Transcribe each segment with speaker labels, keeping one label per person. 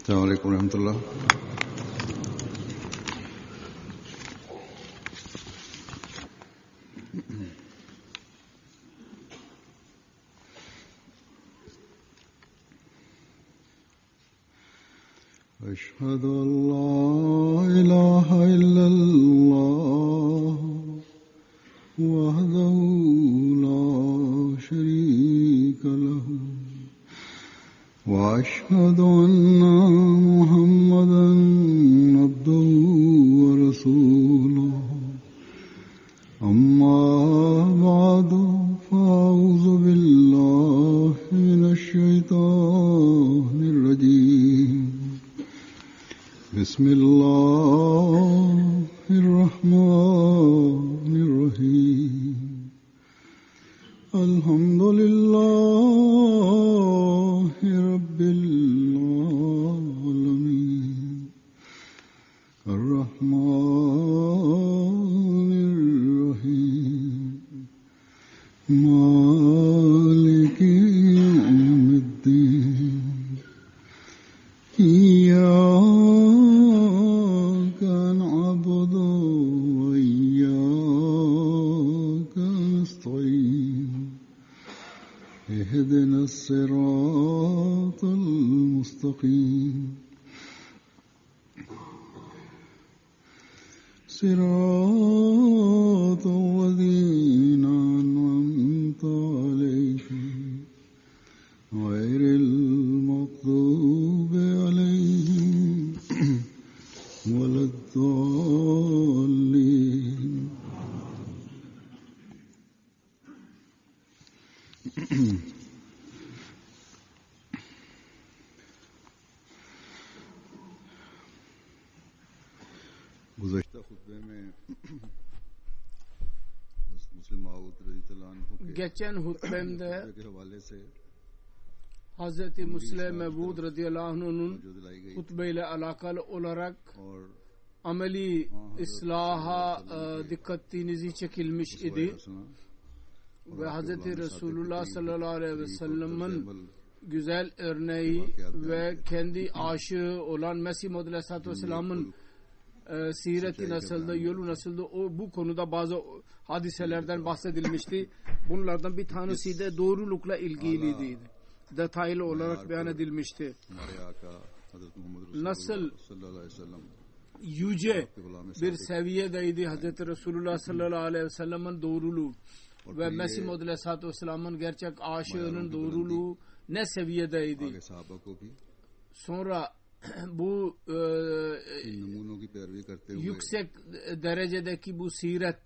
Speaker 1: السلام عليكم ورحمة الله. أشهد أن لا إله إلا الله وحده لا شريك له وأشهد أن محمدا عبده ورسوله أما بعد فأعوذ بالله من الشيطان الرجيم بسم الله الرحمن الرحيم الحمد لله رب العالمين الرحمن الرحيم مالك يوم الدين إياك نعبد وإياك نستعين اهدنا الصراط المستقيم صراط الذين أنعمت عليهم غير المغضوب عليهم ولا الضالين.
Speaker 2: Geçen hutbemde Hz. Müslim Mevud radıyallahu anh'ın hutbeyle alakalı olarak ameli islaha dikkatinizi çekilmiş idi ve Hz. Resulullah sallallahu aleyhi ve sellem'in güzel örneği ve kendi aşığı olan Mesih Maud aleyhissalatü vesselam'ın sireti nasıldı, yolu nasıldı, bu konuda bazı hadiselerden bahsedilmişti. Bunlardan bir tanesi de doğrulukla ilgiliydi. Detaylı olarak beyan edilmişti. Nasıl yüce bir seviyedeydi Hz. Resulullah sallallahu aleyhi ve sellem'in doğruluğu ve Mesih Maud aleyhissalatü vesselam'ın gerçek aşığının doğruluğu ne seviyedeydi. Sonra bu yüksek derecedeki bu siret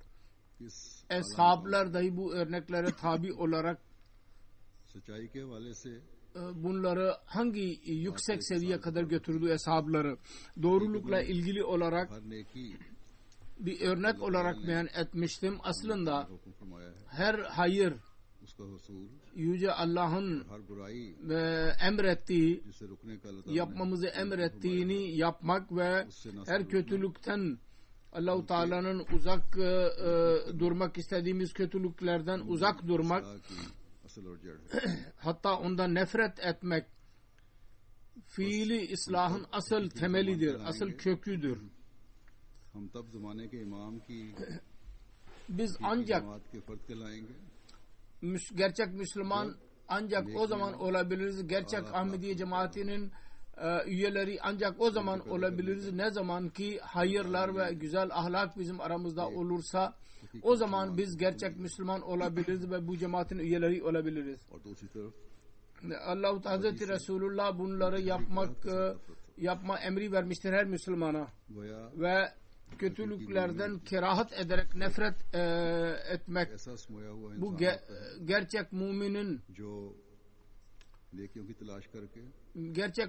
Speaker 2: eshablar dahi bu örneklere tabi olarak bunları hangi yüksek seviye kadar götürdü eshabları doğrulukla ilgili olarak bir örnek olarak beyan etmiştim. Aslında her hayır Yüce Allah'ın emrettiği, yapmamızı emrettiğini yapmak ve her kötülükten Allah-u Teala'nın uzak durmak istediğimiz kötülüklerden uzak durmak, hatta ondan nefret etmek fiili islahın asıl temelidir, asıl köküdür. Biz ancak gerçek Müslüman ancak o zaman olabiliriz. Gerçek Ahmediye cemaatinin üyeleri ancak o zaman olabiliriz. Ne zaman ki hayırlar ve güzel ahlak bizim aramızda olursa o zaman biz gerçek Müslüman olabiliriz ve bu cemaatin üyeleri olabiliriz. Allah-u Teala Hazreti Resulullah bunları yapma emri vermiştir her Müslümana ve kötülüklerden kerahat ederek nefret etmek bu gerçek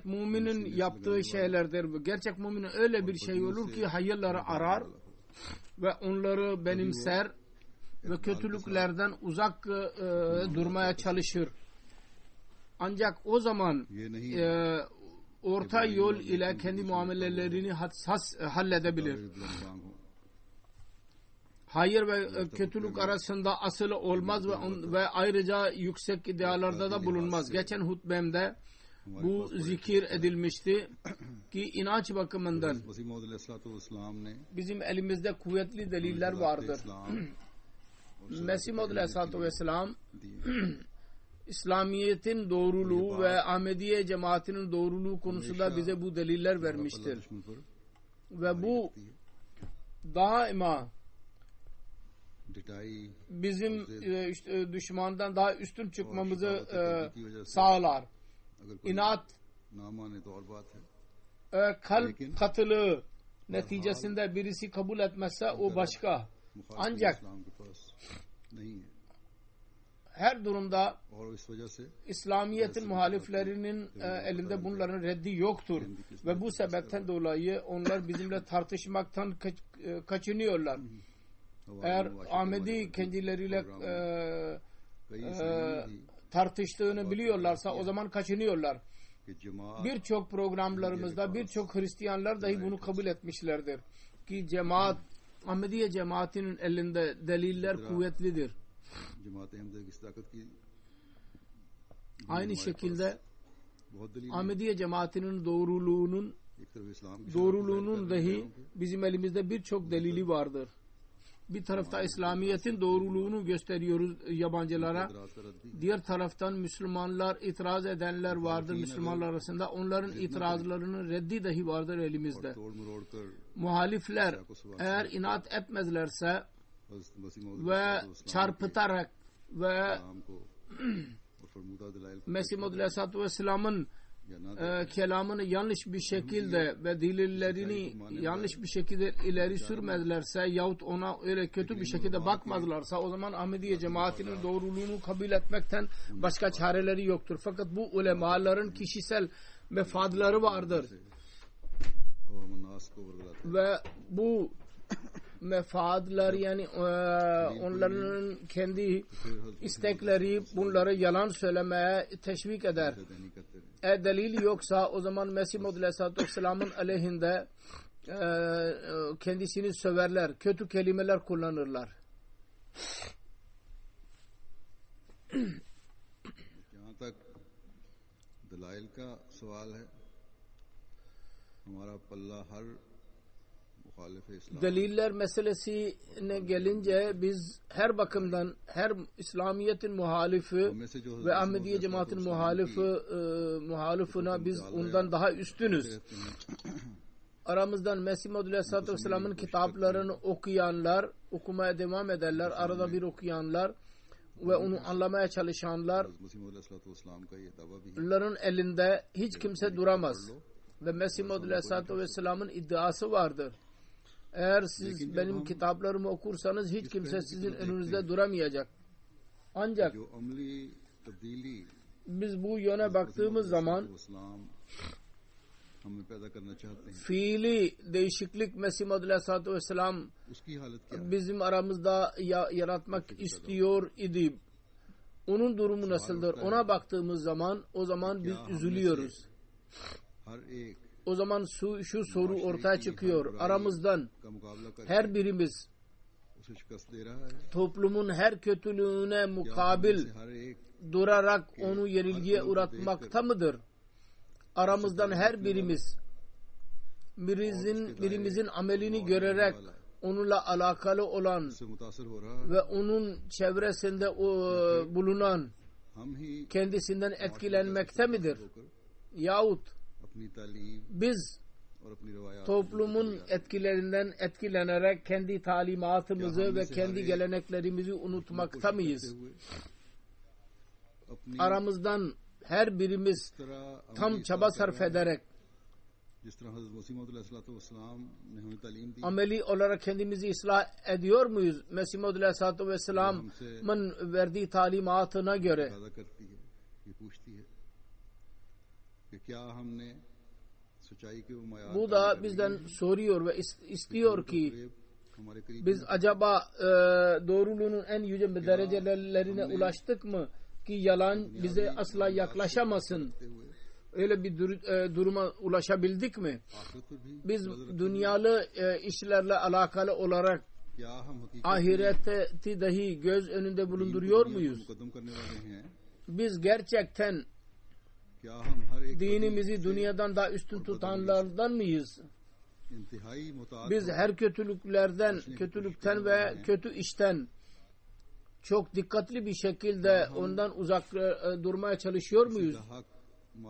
Speaker 2: müminin yaptığı şeylerdir. Gerçek müminin öyle bir şey olur ki hayırları arar ve onları benimser ve kötülüklerden uzak durmaya çalışır. Ancak o zaman orta yol ile kendi muamelelerini halledebilir. Hayır ve kötülük arasında asılı olmaz ve ayrıca yüksek idealarda da bulunmaz. Geçen hutbemde bu zikir edilmişti ki inanç bakımından
Speaker 1: मसीह मौद अलैहिस्सलाम ने
Speaker 2: bizim elimizde kuvvetli deliller vardır. Mesih Maud Aleyhisselatü Vesselam İslamiyet'in doğruluğu ve Ahmediye cemaatinin doğruluğu konusunda bize bu deliller vermiştir. Ve bu daima bizim düşmandan daha üstün çıkmamızı sağlar. İnat, kalp katılığı neticesinde birisi kabul etmezse o başka. Ancak her durumda İslamiyet'in muhaliflerinin elinde bunların reddi yoktur. Ve bu sebepten dolayı onlar bizimle tartışmaktan kaçınıyorlar. Eğer Ahmedi kendileriyle tartıştığını biliyorlarsa o zaman kaçınıyorlar. Birçok programlarımızda birçok Hristiyanlar dahi bunu kabul etmişlerdir. Ki cemaat, Ahmediye cemaatinin elinde deliller kuvvetlidir. Aynı şekilde Ahmediye cemaatinin doğruluğunun dahi bizim elimizde birçok delili vardır. Bir tarafta İslamiyet'in doğruluğunu gösteriyoruz yabancılara. Diğer taraftan Müslümanlar, itiraz edenler vardır Müslümanlar arasında. Onların itirazlarının reddi dahi vardır elimizde. Muhalifler eğer inat etmezlerse ve çarpıtarak ve Mesih Maud Aleyhisselatü Vesselam'ın kelamını yanlış bir şekilde ve delillerini yanlış bir şekilde ileri sürmezlerse yahut ona öyle kötü bir şekilde bakmazlarsa o zaman Ahmediye cemaatinin doğruluğunu kabul etmekten başka çareleri yoktur. Fakat bu ulemaların kişisel mefadları vardır. Ve bu mefadlar yani onların kendi istekleri bunları yalan söylemeye teşvik eder. Eğer delil yoksa o zaman Mesih Maud Aleyhisselatü Vesselam'ın aleyhinde kendisini söverler. Kötü kelimeler kullanırlar.
Speaker 1: जहाँ तक दलाइल का सवाल है हमारा पल्ला हर
Speaker 2: deliller meselesine gelince biz her bakımdan her İslamiyet'in muhalifi ve Ahmediye cemaatin muhalifine biz ondan daha üstünüz. Aramızdan Mesih Maud Aleyhisselatü Vesselam'ın kitaplarını okuyanlar, okumaya devam ederler. Arada bir okuyanlar ve onu anlamaya çalışanlar onların elinde hiç kimse duramaz. Ve Mesih Maud Aleyhisselatü Vesselam'ın iddiası vardır. Eğer siz benim kitaplarımı okursanız hiç kimse sizin önünüzde duramayacak. Ancak biz bu yöne baktığımız zaman fiili değişiklik Mesih Maud Aleyhisselatü Vesselam bizim aramızda yaratmak istiyor idi. Onun durumu nasıldır? Ona baktığımız zaman o zaman biz üzülüyoruz. O zaman şu soru ortaya çıkıyor. Aramızdan her birimiz toplumun her kötülüğüne mukabil durarak onu yenilgiye uğratmakta mıdır? Aramızdan her birimizin amelini görerek onunla alakalı olan ve onun çevresinde bulunan kendisinden etkilenmekte midir? Yahut biz toplumun etkilerinden etkilenerek kendi talimatımızı ve kendi geleneklerimizi unutmakta mıyız? Aramızdan her birimiz tam çaba sarf ederek ameli olarak kendimizi ıslah ediyor muyuz? Mesih Maud Aleyhisselatü Vesselam'ın verdiği talimatına göre. Bu da bizden soruyor ve istiyor ki biz acaba doğruluğunun en yüce derecelerine ulaştık mı ki yalan bize asla yaklaşamasın. Öyle bir duruma ulaşabildik mi? Biz dünyalı işlerle alakalı olarak ahireti dahi göz önünde bulunduruyor muyuz? Biz gerçekten
Speaker 1: क्या हम हर एक
Speaker 2: dinimizi dünyadan daha üstün tutanlardan mıyız?
Speaker 1: इंतहाई मुताद
Speaker 2: Biz her kötülükten ve kötü işten çok dikkatli bir şekilde ondan uzak durmaya çalışıyor muyuz?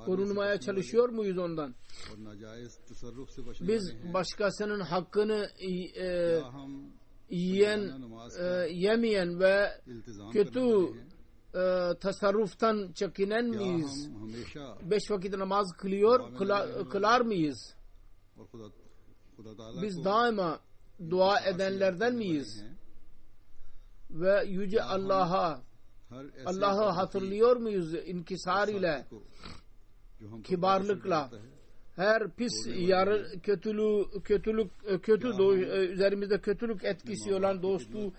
Speaker 2: Korunmaya çalışıyor muyuz ondan?
Speaker 1: और नाजायज तसर्रुफ से बचने
Speaker 2: Biz
Speaker 1: वाले हैं।
Speaker 2: başkasının hakkını
Speaker 1: क्या हम
Speaker 2: yemeyen ve
Speaker 1: इल्तिजाम
Speaker 2: kötü
Speaker 1: करने वाले हैं?
Speaker 2: tasarruftan çekinen
Speaker 1: क्या
Speaker 2: miyiz?
Speaker 1: हम हमेशा
Speaker 2: 5 vakit namaz kılar mıyız?
Speaker 1: और खुदा ताला
Speaker 2: Biz
Speaker 1: को
Speaker 2: daima dua edenlerden miyiz? Ve Yüce
Speaker 1: हर ऐसे
Speaker 2: Allah'ı hatırlıyor muyuz inkisar ile,
Speaker 1: को जो हम
Speaker 2: kibarlıkla? Her pis üzerimizde kötülük etkisi olan dostu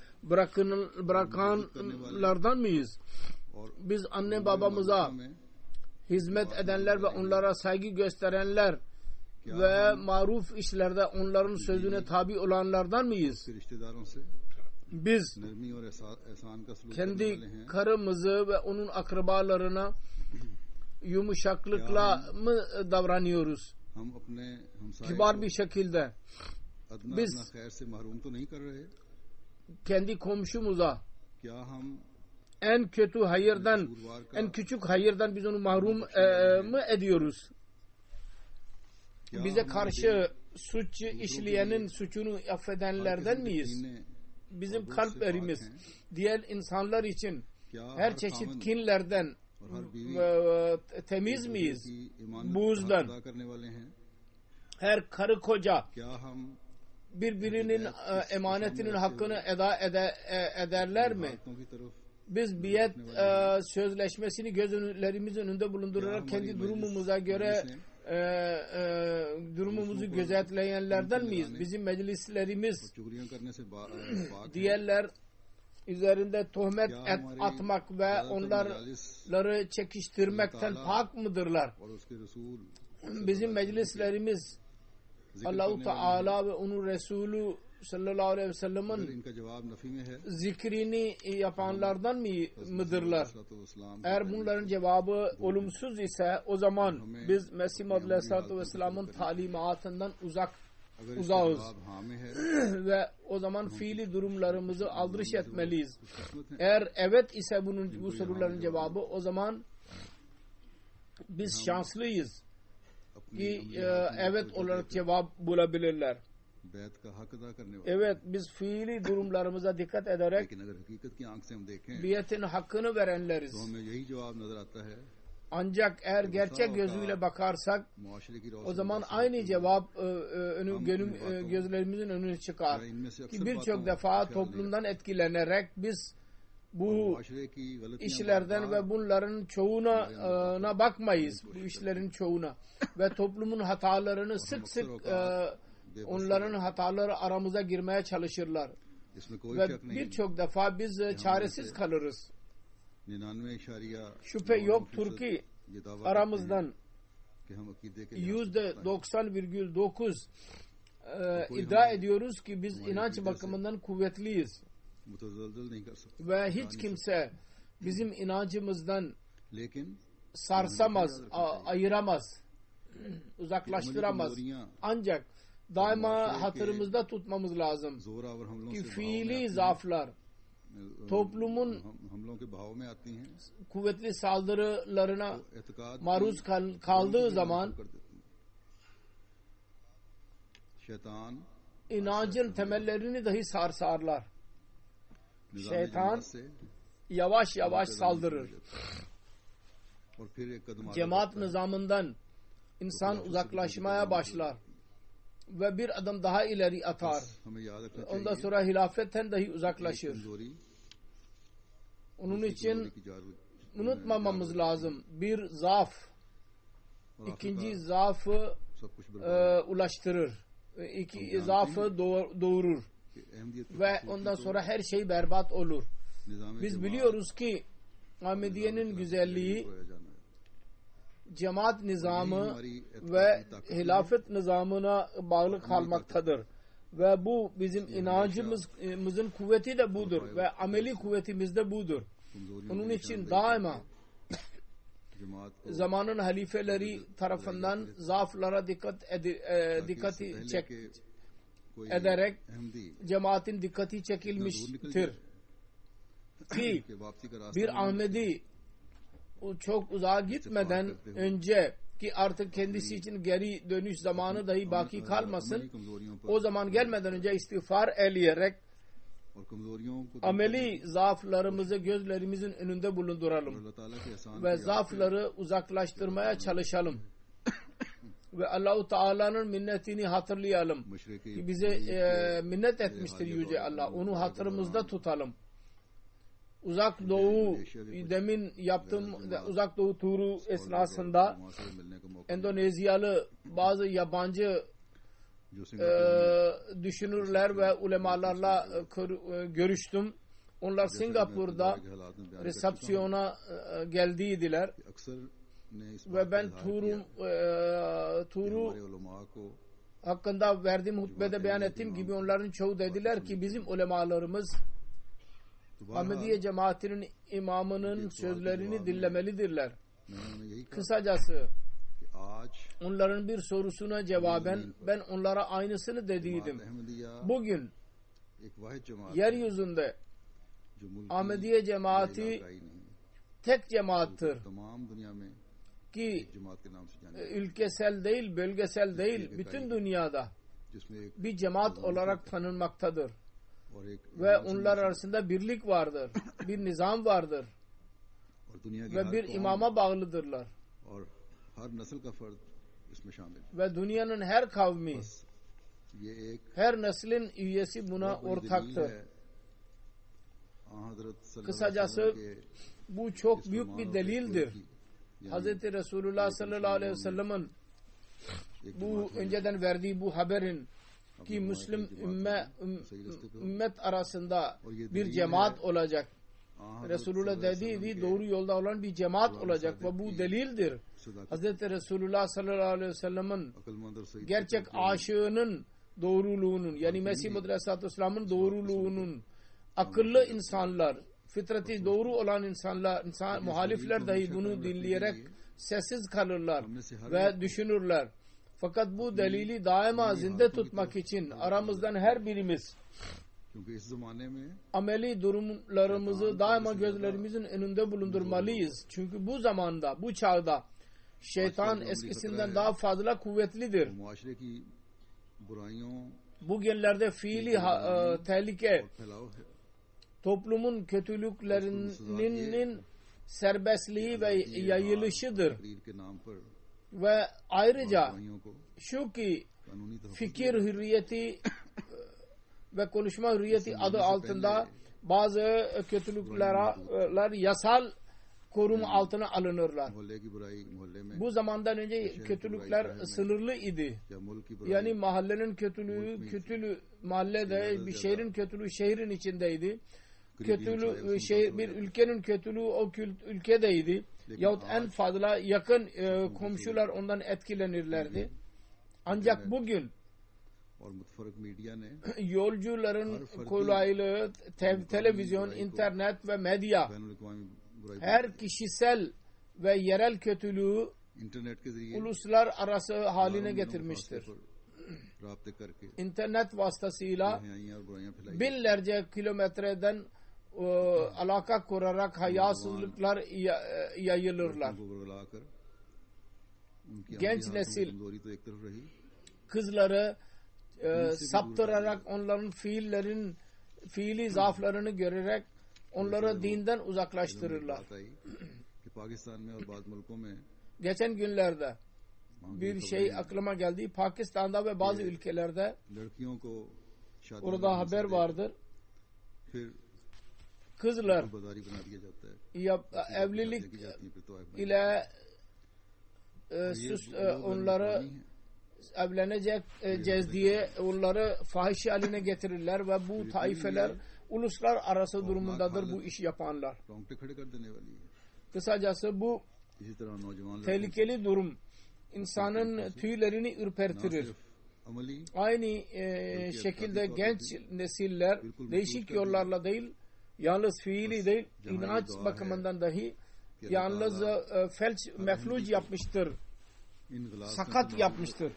Speaker 2: bırakanlardan mıyız? Biz anne babamıza hizmet edenler ve onlara saygı gösterenler ve maruf işlerde onların sözüne tabi olanlardan mıyız? Biz kendi karımızı ve onun akrabalarına yumuşaklıkla mı davranıyoruz? Kibar bir şekilde. Biz kendi komşumuza en kötü hayırdan, en küçük hayırdan biz onu mahrum mı ediyoruz? Bize karşı suç işleyenin suçunu affedenlerden miyiz? Bizim kalplerimiz diğer insanlar için her çeşit kinlerden temiz miyiz? Buğzdan. Her karı koca birbirinin emanetinin hakkını ederler mi? Biz biyet sözleşmesini gözlerimizin önünde bulundurarak kendi durumumuza göre durumumuzu gözetleyenlerden miyiz? Bizim meclislerimiz diğerler üzerinde tuhmet atmak ve onları çekiştirmekten pak mıdırlar? Bizim meclislerimiz Allah-u Teala ve onun Resulü sallallahu aleyhi ve sellem'in zikrini yapanlardan mıdırlar? Eğer bunların cevabı olumsuz ise o zaman biz Mesih Muhammed aleyhissalatu vesselam'ın talimatından uzağız ve o zaman fiili durumlarımızı aldırış etmeliyiz. Eğer evet ise bu soruların cevabı, o zaman biz şanslıyız ki evet olarak cevap bulabilirler. Evet, biz fiili durumlarımıza dikkat ederek biyetin hakkını verenleriz. Ancak eğer gerçek gözüyle bakarsak o zaman aynı cevap gözlerimizin önüne çıkar. Ki birçok defa toplumdan etkilenerek biz bu işlerden ve bunların çoğuna bakmayız. Bu işlerin çoğuna. Ve toplumun hatalarını sık sık onların hataları aramıza girmeye çalışırlar. Ve birçok defa biz çaresiz kalırız. Şüphe yoktur ki aramızdan %90,9 iddia ediyoruz ki biz inanç bakımından kuvvetliyiz. Ve hiç kimse bizim inancımızdan sarsamaz, ayıramaz, uzaklaştıramaz. Ancak daima hatırımızda tutmamız lazım ki fiili zaaflar toplumun kuvvetli saldırılarına maruz kaldığı zaman inancın temellerini dahi sarsarlar. Şeytan yavaş yavaş saldırır. Cemaat nizamından insan uzaklaşmaya başlar ve bir adım daha ileri atar. Ondan sonra hilafetten dahi uzaklaşır. Onun için unutmamamız lazım. Bir zaaf ikinci zaafı ulaştırır. İki zaafı doğurur. Ve ondan sonra her şey berbat olur. Biz biliyoruz ki Ahmediye'nin güzelliği cemaat nizamı ve hilafet nizamına bağlı kalmaktadır. Ve bu bizim inancımızın kuvveti de budur ve ameli kuvvetimiz de budur. Onun için daima zamanın halifeleri tarafından zaaflara dikkati ederek cemaatin dikkati çekilmiştir ki bir Ahmedi çok uzağa gitmeden önce ki artık kendisi için geri dönüş zamanı dahi baki kalmasın, o zaman gelmeden önce istiğfar eleyerek ameli zaaflarımızı gözlerimizin önünde bulunduralım ve zaafları uzaklaştırmaya çalışalım ve Allah-u Teala'nın minnetini hatırlayalım ki bize minnet etmiştir Yüce Allah, onu hatırımızda tutalım. Uzak Doğu, demin yaptığım Uzak Doğu turu esnasında Endonezyalı bazı yabancı düşünürler ve ulemalarla görüştüm. Onlar Singapur'da resepsiyona geldiydiler ve ben turu hakkında verdiğim hutbede beyan ettiğim gibi onların çoğu dediler ki bizim ulemalarımız Ahmediye cemaatinin imamının sözlerini dinlemelidirler. Kısacası onların bir sorusuna cevaben ben onlara aynısını dediydim. Bugün yeryüzünde Ahmediye cemaati tek cemaattir ki ülkesel değil, bölgesel değil, bütün dünyada bir cemaat olarak tanınmaktadır. Ve onlar arasında birlik vardır, bir nizam vardır ve bir imama bağlıdırlar. Ve dünyanın her kavmi, her neslin üyesi buna ortaktır. Kısacası bu çok büyük bir delildir. Hz. Resulullah sallallahu aleyhi ve sellem'in bu önceden verdiği bu haberin ki Müslüm ümmet arasında bir cemaat olacak. Resulullah dediği doğru yolda olan bir cemaat olacak ve bu delildir. Hz. Resulullah sallallahu aleyhi ve sellem'in gerçek aşığının doğruluğunun, yani Mesih Muhammed Aleyhisselatü Vesselam'ın doğruluğunun, akıllı insanlar, fıtratı doğru olan insanlar, muhalifler dahi bunu dinleyerek sessiz kalırlar ve düşünürler. Fakat bu delili daima zinde tutmak için aramızdan her birimiz ameli durumlarımızı daima gözlerimizin önünde bulundurmalıyız. Çünkü bu zamanda, bu çağda şeytan eskisinden daha fazla kuvvetlidir. Bugünlerde fiili tehlike toplumun kötülüklerinin serbestliği ve yayılışıdır. Ve ayrıca şu ki fikir hürriyeti ve konuşma hürriyeti adı altında bazı kötülükler yasal koruma altına alınırlar. Bu zamandan önce kötülükler sınırlı idi. Yani mahallenin kötülüğü mahallede, bir şehrin kötülüğü şehrin içindeydi. Kötülüğü bir ülkenin kötülüğü o ülkedeydi. Yahut en fazla yakın komşular ondan etkilenirlerdi. Ancak bugün yolcuların kolaylığı, televizyon, internet ve medya her kişisel ve yerel kötülüğü uluslararası haline getirmiştir. İnternet vasıtasıyla binlerce kilometreden alaka kurarak hayasızlıklar yayılırlar. Genç nesil kızları saptırarak onların fiili zaaflarını görerek onları dinden uzaklaştırırlar. Geçen günlerde bir şey aklıma geldi. Pakistan'da ve bazı ülkelerde orada haber vardır. Kızlar evlilik ile onları evleneceğiz diye onları fahiş haline getirirler ve bu taifeler uluslararası durumundadır bu işi yapanlar. Kısacası bu tehlikeli durum insanın tüylerini ürpertirir. Aynı şekilde genç nesiller değişik yollarla değil, yalnız fiili değil, inanç bakımından dahi yalnız felç mefluc yapmıştır, sakat yapmıştır.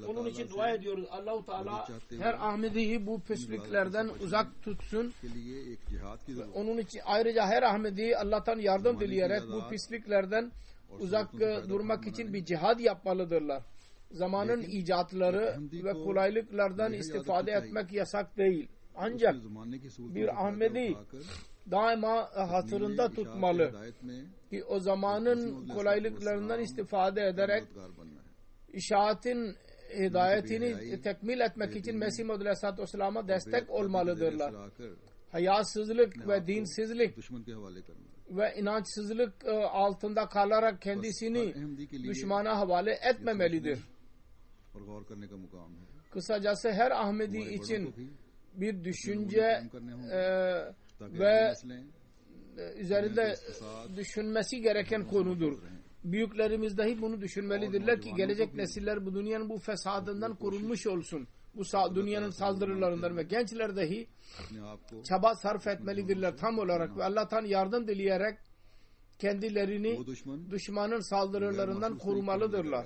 Speaker 2: Onun için dua ediyoruz. Allah-u Teala her Ahmedi'yi bu pisliklerden uzak tutsun. Onun için ayrıca her Ahmedi Allah'tan yardım dileyerek bu pisliklerden uzak durmak için bir cihad yapmalıdırlar. Zamanın icatları ve kolaylıklardan istifade etmek yasak değil. Ancak bir Ahmedi daima hatırında tutmalı ki o zamanın kolaylıklarından istifade ederek işaatin hidayetini tekmil etmek için Mesih Muhammed Aleyhisselatü Vesselam'a destek olmalıdırlar. Hayasızlık ve dinsizlik ve inançsızlık altında kalarak kendisini düşmana havale etmemelidir. Kısacası her Ahmedi için bir düşünce ve üzerinde düşünmesi gereken konudur. Büyüklerimiz dahi bunu düşünmelidirler ki gelecek nesiller bu dünyanın bu fesadından korunmuş olsun. Bu dünyanın saldırılarından ve gençler dahi çaba sarf etmelidirler tam olarak ve Allah'tan yardım dileyerek kendilerini düşmanın saldırılarından korumalıdırlar.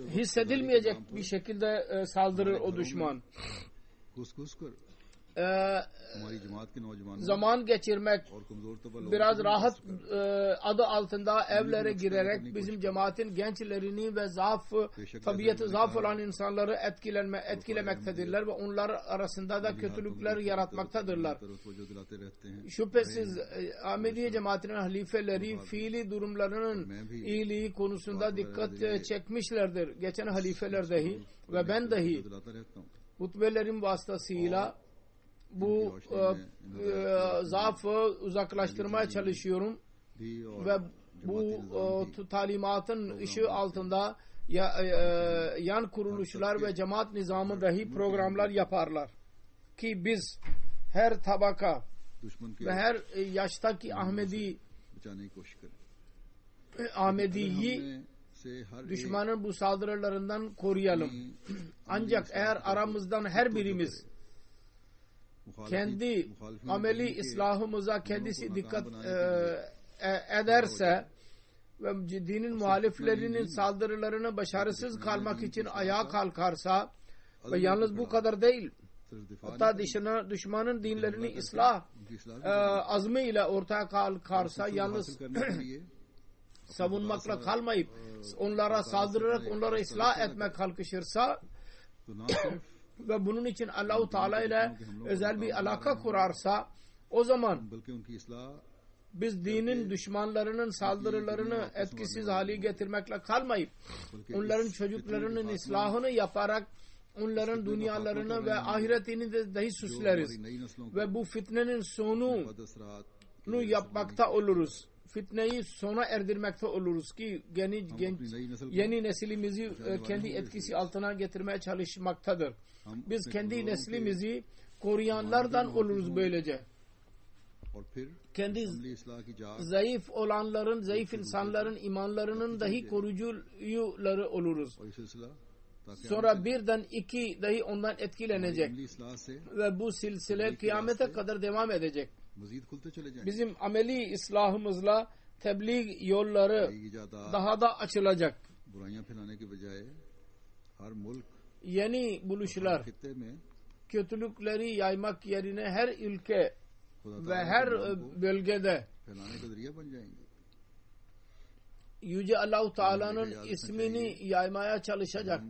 Speaker 2: Hissedilmeyecek bir şekilde saldırır o düşman. Zaman geçirmek, biraz rahat adı altında evlere girerek bizim cemaatin gençlerini ve tabiatı zaaf olan insanları etkilemektedirler ve onlar arasında da kötülükler yaratmaktadırlar. Şüphesiz Ahmediye cemaatinin halifeleri fiili durumlarının iyiliği konusunda dikkat çekmişlerdir. Geçen halifeler dahi ve ben dahi hutbelerim vasıtasıyla bu zaafı uzaklaştırmaya çalışıyorum ve bu talimatın ışığı altında yan kuruluşlar ve cemaat nizamı dahi programlar yaparlar ki biz her tabaka ve her yaştaki Ahmedi'yi düşmanın bu saldırılarından koruyalım. Ancak eğer aramızdan her birimiz kendi ameli islahımıza kendisi dikkat ederse ve dinin muhaliflerinin saldırılarını başarısız kalmak için ayağa kalkarsa ve yalnız bu kadar değil, hatta düşmanın dinlerini ıslah azmi ile ortaya kalkarsa, yalnız savunmakla kalmayıp onlara saldırarak onları ıslah etmek kalkışırsa ve bunun için Allah-u Teala ile özel bir alaka kurarsa, o zaman biz dinin düşmanlarının saldırılarını etkisiz hale getirmekle kalmayıp onların çocuklarının islahını yaparak onların dünyalarını ve ahiretini de dahi süsleriz ve bu fitnenin sonunu yapmakta oluruz. Fitneyi sona erdirmekte oluruz ki yeni neslimizi kendi etkisi altına getirmeye çalışmaktadır. Biz kendi neslimizi koruyanlardan oluruz böylece. Kendi zayıf olanların, zayıf insanların imanlarının dahi koruyucuları oluruz. Sonra birden iki dahi ondan etkilenecek ve bu silsile kıyamete kadar devam edecek. Bizim ameli islahımızla tebliğ yolları daha da açılacak. Yeni buluşlar, kötülükleri yaymak yerine her ülke ve her bölgede Yüce Allah-u Teala'nın ismini yaymaya çalışacak.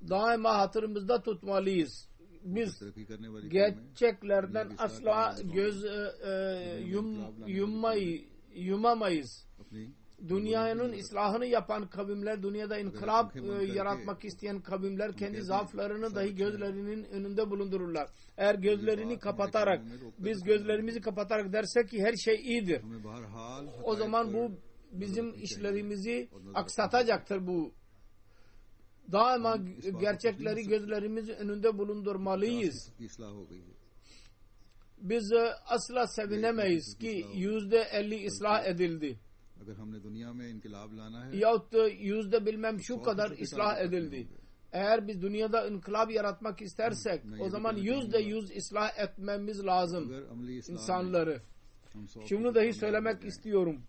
Speaker 2: Daima hatırımızda tutmalıyız. Biz gerçeklerden asla göz yumamayız. Dünyanın islahını yapan kavimler, dünyada inkılap yaratmak isteyen kavimler kendi zaaflarını dahi gözlerinin önünde bulundururlar. Eğer gözlerini kapatarak, biz gözlerimizi kapatarak dersek ki her şey iyidir, o zaman bu bizim işlerimizi aksatacaktır bu. Daima gerçekleri gözlerimizin önünde bulundurmalıyız. Biz asla sevinemeyiz ki %50 ıslah edildi. Yahut %bilmem şu kadar ıslah edildi. Eğer biz dünyada inkılap yaratmak istersek o zaman %100 ıslah etmemiz lazım insanları. Şunu dahi söylemek istiyorum.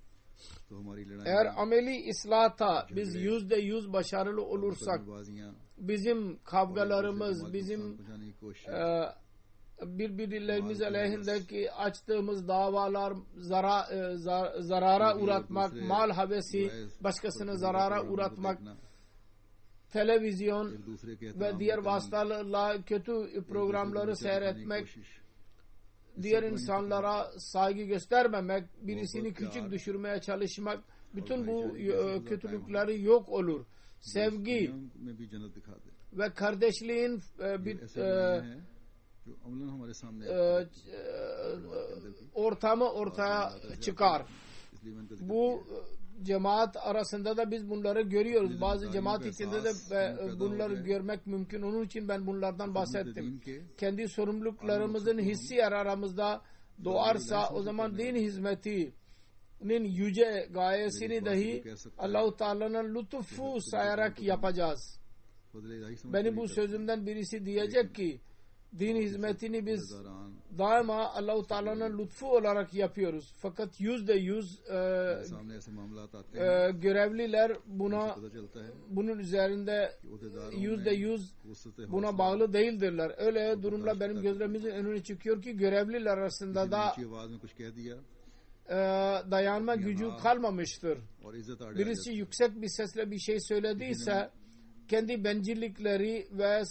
Speaker 2: Eğer ameli ıslahta biz %100 başarılı olursak bizim kavgalarımız, bizim birbirlerimiz aleyhindeki açtığımız davalar, zarara uğratmak, mal havesi, başkasına zarara uğratmak, televizyon ve diğer vasıtalarla kötü programları seyretmek, diğer insanlara saygı göstermemek, birisini küçük düşürmeye çalışmak, bütün bu kötülükleri yok olur. Sevgi ve kardeşliğin bir ortamı ortaya çıkar. Bu cemaat arasında da biz bunları görüyoruz. Bazı cemaat içinde de bunları görmek mümkün. Onun için ben bunlardan bahsettim. Kendi sorumluluklarımızın hissi aramızda doğarsa o zaman din hizmetinin yüce gayesini dahi Allah-u Teala'nın lütfu sayarak yapacağız. Benim bu sözümden birisi diyecek ki din hizmetini biz daima Allah-u Teala'nın lütfu olarak yapıyoruz. Fakat %100 görevliler bunun üzerinde %100 buna bağlı değildirler. Öyle durumda benim gözlerimizin önüne çıkıyor ki görevliler arasında da dayanma gücü kalmamıştır. Birisi yüksek bir sesle bir şey söylediyse kendi bencillikleri ve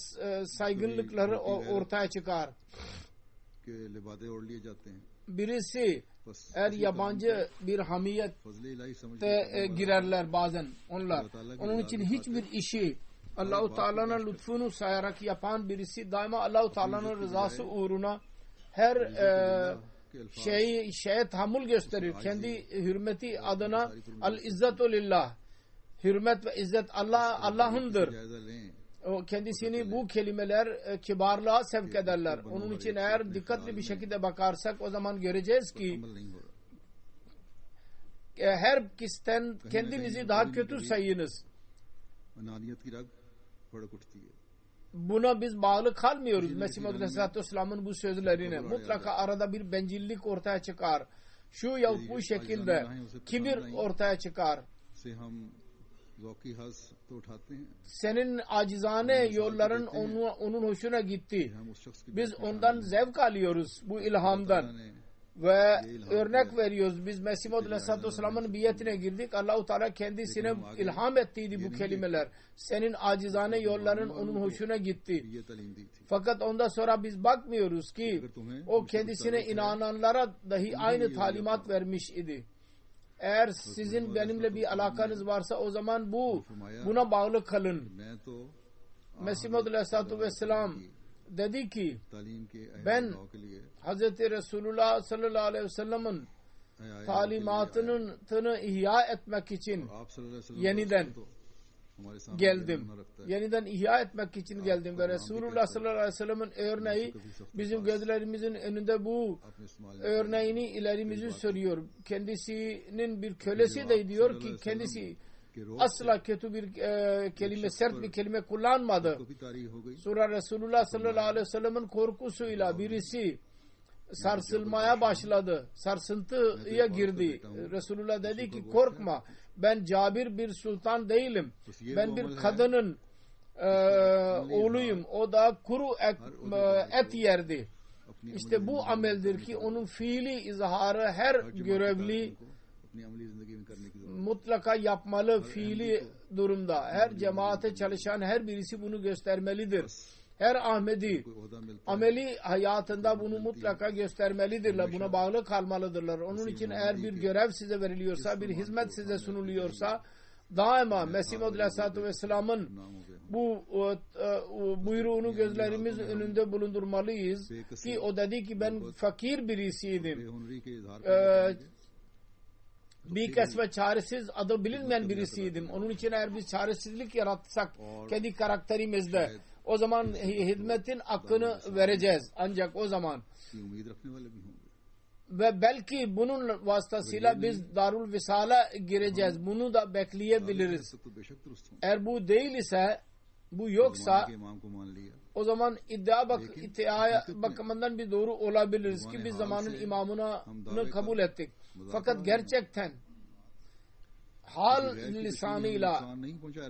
Speaker 2: saygınlıkları ortaya çıkar. Birisi eğer yabancı bir hamiyette girerler bazen onlar. Onun için hiçbir işi Allah-u Teala'nın lütfunu sayarak yapan birisi daima Allah-u Teala'nın rızası uğruna her şeye tahammül gösterir. Kendi hürmeti adına el-izzetu lillah. Hürmet ve izzet Allah'ındır. O kendisini bu kelimeler kibarlığa sevk ederler. Onun için eğer dikkatli bir şekilde bakarsak o zaman göreceğiz ki her kişiden kendinizi daha kötü sayınız. Buna biz bağlı kalmıyoruz. Mesih Muhammed Aleyhisselatü Vesselam'ın bu sözlerine. Mutlaka arada bir bencillik ortaya çıkar. Şu yahut bu şekilde kibir ortaya çıkar. Senin acizane yolların onun hoşuna gitti. Biz ondan zevk alıyoruz bu ilhamdan. Ve örnek veriyoruz. Biz Mesih Muhammed Aleyhisselatü Vesselam'ın biyetine girdik. Allah-u Teala kendisine ilham ettiydi bu kelimeler. Senin acizane yolların onun hoşuna gitti. Fakat ondan sonra biz bakmıyoruz ki o kendisine inananlara dahi aynı talimat vermiş idi. Eğer sizin benimle bir alakanız varsa o zaman buna bağlı kalın. Mesih Muhammed Aleyhisselatü Vesselam dedi ki ben Hz. Resulullah sallallahu aleyhi ve sellem'in talimatını ihya etmek için yeniden geldim. Yeniden ihya etmek için geldim ve Resulullah sallallahu aleyhi ve sellem'in örneği bizim gözlerimizin önünde bu örneğini ilerimizi sürüyor. Kendisinin bir kölesi de diyor ki kendisi asla kötü bir kelime, sert bir kelime kullanmadı. Sonra Resulullah sallallahu aleyhi ve sellem'in korkusuyla birisi sarsılmaya başladı. Sarsıntıya girdi. Resulullah dedi ki korkma. Ben cabir bir sultan değilim. Ben bir kadının oğluyum. O da kuru et yerdi. İşte bu ameldir ki onun fiili izharı her görevli mutlaka yapmalı fiili durumda. Her cemaate çalışan her birisi bunu göstermelidir. Her Ahmedi ameli hayatında bunu mutlaka göstermelidirler. Buna bağlı kalmalıdırlar. Onun için eğer bir görev size veriliyorsa, bir hizmet size sunuluyorsa daima Mesih Muhammed Aleyhisselatü Vesselam'ın bu buyruğunu gözlerimiz önünde bulundurmalıyız ki o dedi ki ben fakir birisiydim. Bir kısmı çaresiz, adı bilinmeyen birisiydim. Onun için eğer biz çaresizlik yaratsak kendi karakterimizde o zaman hizmetin hakkını vereceğiz. Ancak o zaman ve belki bunun vasıtasıyla biz Darul Visal'a gireceğiz. Bunu da bekleyebiliriz. Eğer bu değil ise bu yoksa
Speaker 1: के इमाम को मान लिया
Speaker 2: o zaman iddia bakımından bir doğru olabiliriz ki biz zamanın imamını kabul ettik. Fakat gerçekten hal lisanıyla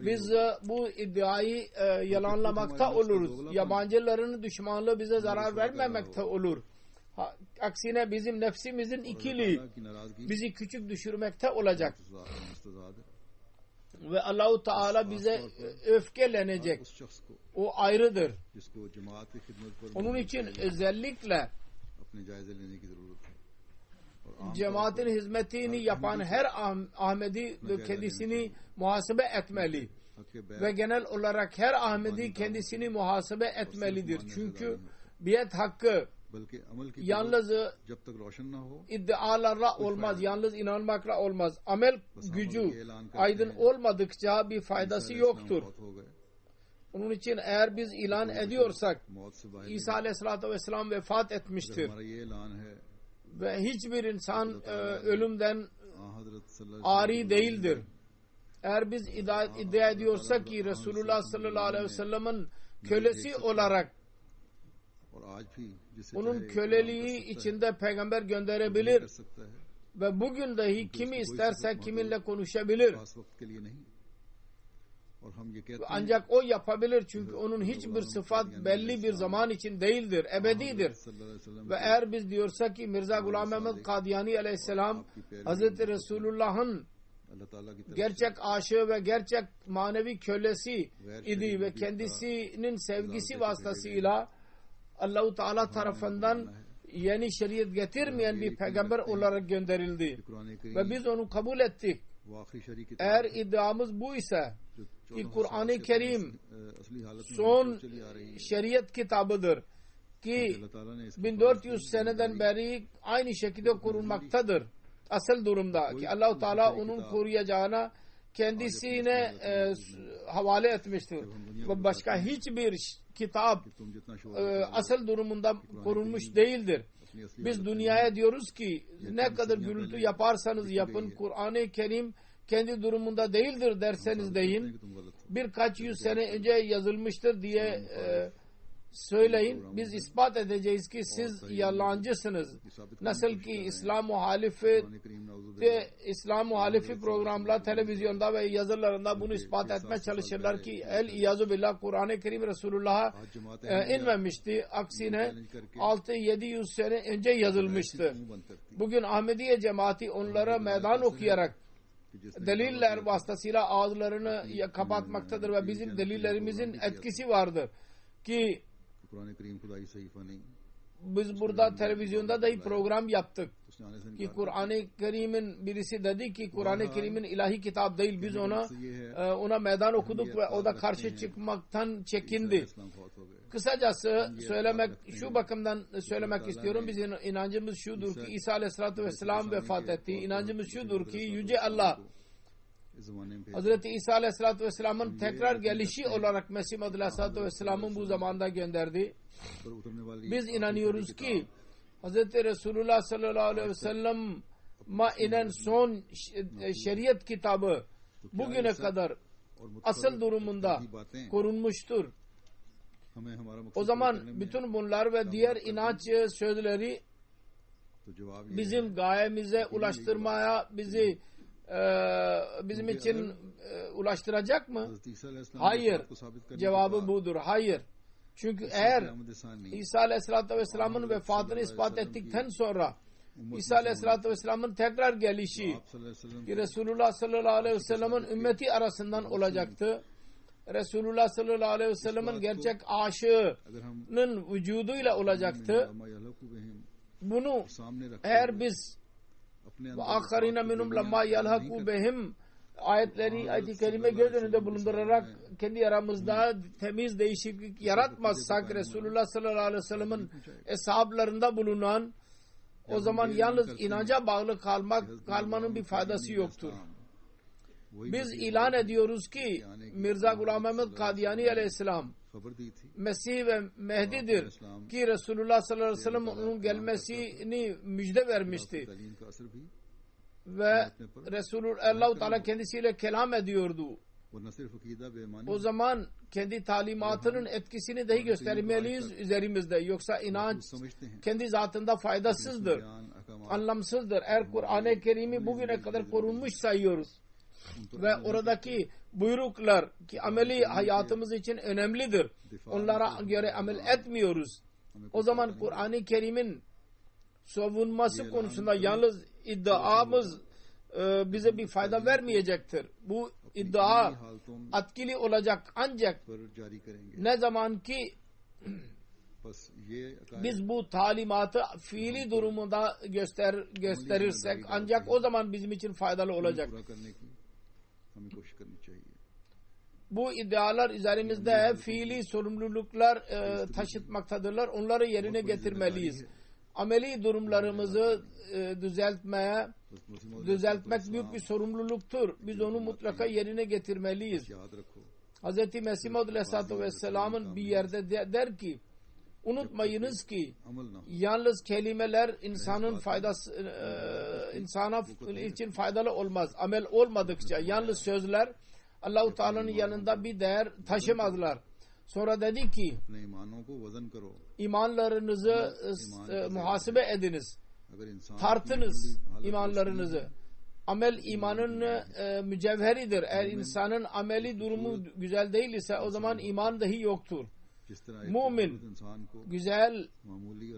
Speaker 2: biz bu iddiayı yalanlamakta oluruz. Yabancıların düşmanlığı bize zarar vermemekte olur. Aksine bizim nefsimizin ikili bizi küçük düşürmekte olacak. Ve Allah-u Teala bize öfkelenecek. O ayrıdır. Onun için özellikle cemaatin hizmetini yapan her Ahmedi kendisini muhasebe etmeli. Ve genel olarak her Ahmedi kendisini muhasebe etmelidir. Çünkü biat hakkı yalnız iddialarla olmaz, yalnız inanmakla olmaz. Amel gücü aydın olmadıkça bir faydası yoktur. Onun için eğer biz ilan ediyorsak İsa Aleyhisselatü Vesselam vefat etmiştir ve hiçbir insan ölümden ari değildir. Eğer biz iddia ediyorsak ki Resulullah sallallahu aleyhi ve sellem'in kölesi olarak onun köleliği içinde peygamber gönderebilir ve bugün dahi kimi isterse kiminle konuşabilir. Ancak o yapabilir çünkü onun hiçbir sıfat belli bir zaman için değildir, ebedidir. Ve eğer biz diyorsak ki Mirza Ghulam Ahmad Kadiyani aleyhisselam Hazreti Resulullah'ın gerçek aşığı ve gerçek manevi kölesi idi ve kendisinin sevgisi vasıtasıyla Allah-u Teala tarafından yeni şeriat getirmeyen bir peygamber olarak gönderildi. Ve biz onu kabul ettik. Eğer iddiamız bu ise ki Kur'an-ı Kerim son şeriat kitabıdır ki 1400 seneden beri aynı şekilde korunmaktadır. Asıl durumda ki Allah-u Teala onun koruyacağına kendisine havale etmiştir. Ve başka hiçbir kitap asıl durumunda korunmuş değildir. Biz dünyaya diyoruz ki ne kadar gürültü yaparsanız yapın Kur'an-ı Kerim kendi durumunda değildir derseniz deyin. Birkaç yüz sene önce yazılmıştır diye söyleyin. Biz ispat edeceğiz ki siz yalancısınız. Nasıl ki İslam muhalifi programlar televizyonda ve yazılarında bunu ispat etmeye çalışırlar ki el-İyazu billah Kur'an-ı Kerim Resulullah'a inmemişti. Aksine 600-700 sene önce yazılmıştı. Bugün Ahmediye cemaati onlara meydan okuyarak deliller vasıtasıyla ağızlarını kapatmaktadır ve bizim delillerimizin etkisi vardır ki biz burada televizyonda dahi program yaptık ki Kur'an-ı Kerim'in birisi dedi ki Kur'an-ı Kerim'in ilahi kitap değil, biz ona meydan okuduk ve o da karşı çıkmaktan çekindi. Kısacası şu bakımdan söylemek istiyorum, bizim inancımız şudur ki İsa Aleyhisselatü Vesselam vefat etti. İnancımız şudur ki Yüce Allah Hazreti İsa Aleyhisselatü Vesselam'ın tekrar gelişi olarak Mesih Aleyhisselatü Vesselam'ın bu zamanda gönderdi. Biz inanıyoruz ki Hazreti Resulullah sallallahu aleyhi ve sellem'e inen son şeriat kitabı bugüne kadar asıl durumunda korunmuştur. O zaman bütün bunlar ve diğer inanç sözleri bizim gayemize ulaştırmaya bizim için ulaştıracak mı? Hayır. Cevabı budur. Hayır. Çünkü eğer İsa Aleyhisselatü Vesselam'ın vefatını ispat ettikten sonra İsa Aleyhisselatü Vesselam'ın tekrar gelişi ki Resulullah sallallahu aleyhi ve sellem'in ümmeti arasından olacaktı. Resulullah sallallahu aleyhi ve sellem'in gerçek aşığının vücuduyla olacaktı. Bunu eğer biz ve akharine minum lamma yalhaku behim ayet-i kerime göz önünde bulundurarak kendi aramızda temiz değişiklik yaratmazsak Resulullah sallallahu aleyhi ve sellem'in eshablarında bulunan o zaman yalnız inanca bağlı kalmanın bir faydası yoktur. Biz ilan ediyoruz ki Mirza Ghulam Ahmad Kadiyani aleyhisselam Mesih ve Mehdi'dir ki Resulullah sallallahu aleyhi ve sellem onun gelmesini müjde vermişti. Ve Allah-u Teala kendisiyle kelam ediyordu. o zaman kendi talimatının etkisini dahi göstermeliyiz üzerimizde. Yoksa inanç kendi zatında faydasızdır, anlamsızdır. Eğer Kur'an-ı Kerim'i bugüne kadar korunmuş sayıyoruz ve oradaki buyruklar ki ameli hayatımız için önemlidir, onlara göre amel etmiyoruz, o zaman Kur'an-ı Kerim'in savunması konusunda yalnız iddiamız bize bir fayda vermeyecektir. Bu iddia etkili olacak ancak ne zaman ki biz bu talimatı fiili durumunda gösterirsek ancak o zaman bizim için faydalı olacak. Bu iddialar üzerimizde üzerimizde sorumluluklar taşıtmaktadırlar. Onları yerine getirmeliyiz. Ameli durumlarımızı düzeltmek büyük bir sorumluluktur. Biz onu mutlaka yerine getirmeliyiz. Hz. Mesih Maud Aleyhisselatü Vesselam'ın bir yerde der ki, unutmayınız ki yalnız kelimeler insana için faydalı olmaz. Amel olmadıkça yalnız sözler Allah-u Teala'nın yanında bir değer taşımazlar. Sonra dedi ki imanlarınızı muhasebe ediniz. Tartınız imanlarınızı. Amel imanın mücevheridir. Eğer insanın ameli durumu güzel değil ise o zaman iman dahi yoktur. Mümin güzel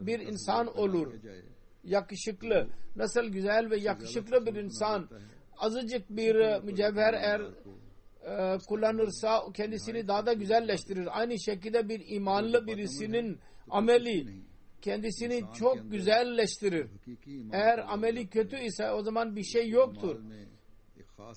Speaker 2: bir insan olur. Yakışıklı. Nasıl güzel ve yakışıklı bir insan azıcık bir mücevher eğer kullanırsa kendisini daha da güzelleştirir. Aynı şekilde bir imanlı birisinin ameli kendisini çok güzelleştirir. Eğer ameli kötü ise o zaman bir şey yoktur.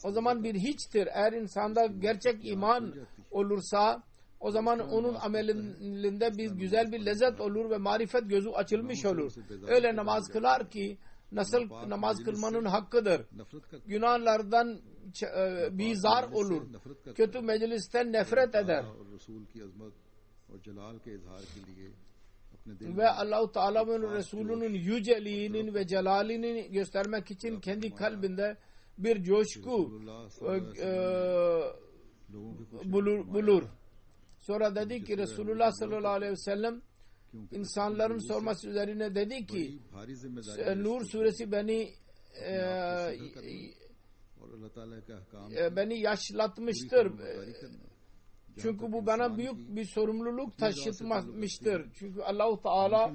Speaker 2: O zaman bir hiçtir. Eğer insanda gerçek iman olursa o zaman onun amelinde bir güzel bir lezzet olur ve marifet gözü açılmış olur. Öyle namaz kılar ki nasıl namaz kılmanın hakkıdır. Günahlardan bizar olur. Kötü meclisten nefret eder. Ve Allah-u Teala ve Resulünün yüceliğinin ve celalini göstermek için kendi kalbinde bir coşku bulur. Sonra dedi ki Resulullah sallallahu aleyhi ve sellem insanların sorması üzerine dedi ki Nur suresi beni yaşlatmıştır. Çünkü bu bana büyük bir sorumluluk taşıtmıştır. Çünkü Allah-u Teala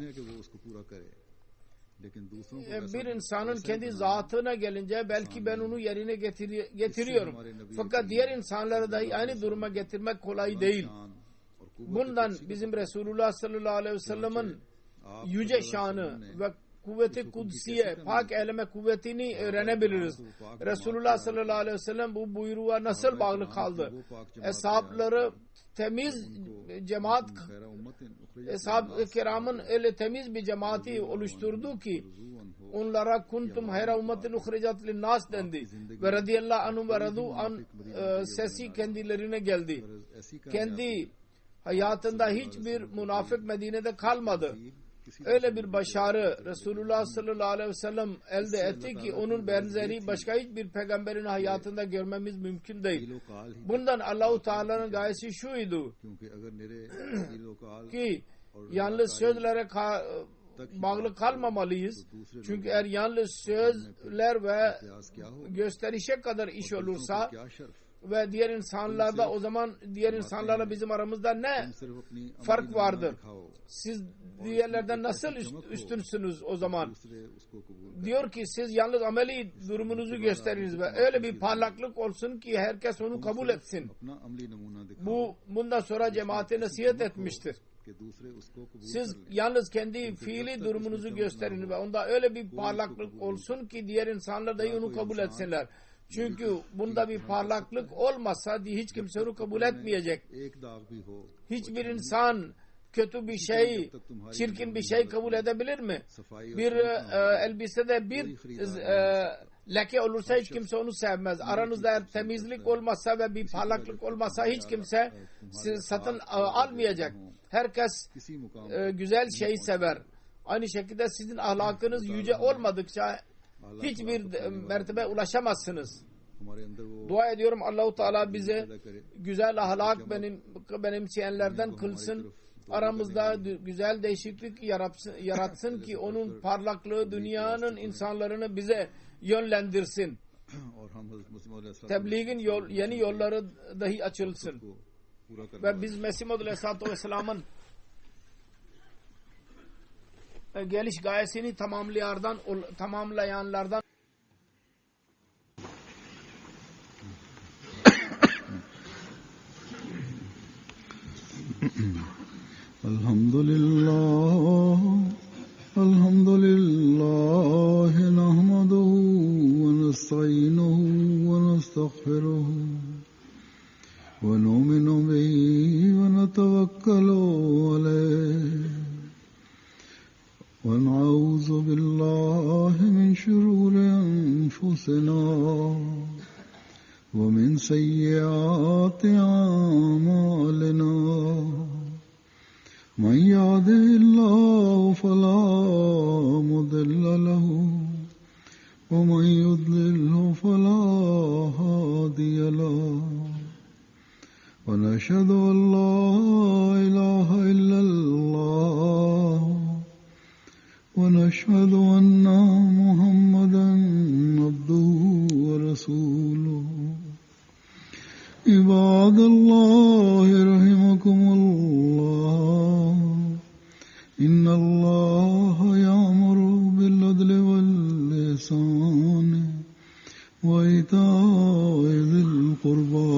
Speaker 2: bir insanın kendi zatına gelince belki ben onu yerine getiriyorum. Fakat diğer insanları dahi aynı duruma getirmek kolay değil. Bundan bizim Resulullah sallallahu aleyhi ve sellem'in yüce şanı ve kuvveti kutsiye, pak eyleme kuvvetini öğrenebiliriz. Resulullah sallallahu aleyhi ve sellem bu buyruğa nasıl bağlı kaldı? Eshab-ları temiz cemaat, Eshab-ı kiramın öyle temiz bir cemaati oluşturdu ki onlara kuntum hayra ummetin uhricet linnas dendi. Ve radiyallahu anhum ve radu an sesi kendilerine geldi. Kendi hayatında hiçbir münafık Medine'de kalmadı. Öyle bir başarı Resulullah sallallahu aleyhi ve sellem elde etti ki onun benzeri başka hiçbir peygamberin hayatında görmemiz mümkün değil. Bundan Allah-u Teala'nın gayesi şuydu ki yalnız sözlere bağlı kalmamalıyız. Çünkü eğer yalnız sözler ve gösterişe kadar iş olursa ve diğer insanlarda o zaman diğer insanlarla bizim aramızda ne fark vardır? Siz diğerlerden nasıl üstünsünüz o zaman? Diyor ki siz yalnız ameli durumunuzu gösteriniz ve öyle bir parlaklık olsun ki herkes onu kabul etsin. Bundan sonra cemaate nasihat etmiştir. Siz yalnız kendi fiili durumunuzu gösterin ve onda öyle bir parlaklık olsun ki diğer insanlar da onu kabul etsinler. Çünkü bunda bir parlaklık olmasa hiç kimse onu kabul etmeyecek. Hiçbir insan kötü bir şey, çirkin bir şey kabul edebilir mi? Bir elbisede bir leke olursa hiç kimse onu sevmez. Aranızda temizlik olmazsa ve bir parlaklık olmazsa hiç kimse satın almayacak. Herkes güzel şeyi sever. Aynı şekilde sizin ahlakınız yüce olmadıkça hiçbir mertebe ulaşamazsınız. Dua ediyorum Allah-u Teala bize güzel ahlak benimseyenlerden kılsın. Aramızda güzel değişiklik yaratsın ki onun parlaklığı dünyanın insanlarını bize yönlendirsin. Tebliğin yeni yolları dahi açılsın. Ve biz Mesih Muhammed Aleyhisselatü Vesselam'ın geliş gayesini tamamlayanlardan
Speaker 1: Elhamdülillah nahmaduhu ve nesta'inuhu ve nestağfiruhu ve nu'minu bihi ve netevekkalu aleyh ve na'udzu billahi min şururi enfusina ve min seyyiati a'malina. من يهده الله فلا مضل له ومن يضلله فلا هادي له ونشهد أن لا إله إلا الله ونشهد أن محمدا عبده ورسوله. عباد الله رحمكم الله إن الله يأمر بالعدل والإحسان وإيتاء ذي القربى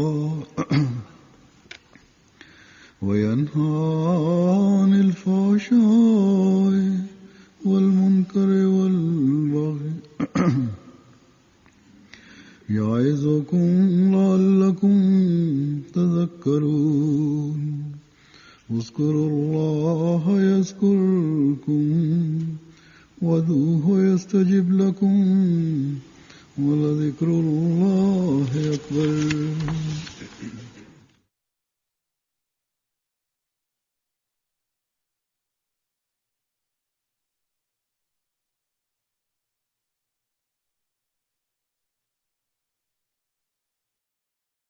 Speaker 1: وينهى عن الفحشاء والمنكر والبغي يعظكم لعلكم تذكرون. اذكروا الله يذكركم وادعوه يستجب لكم ولذكر الله أكبر.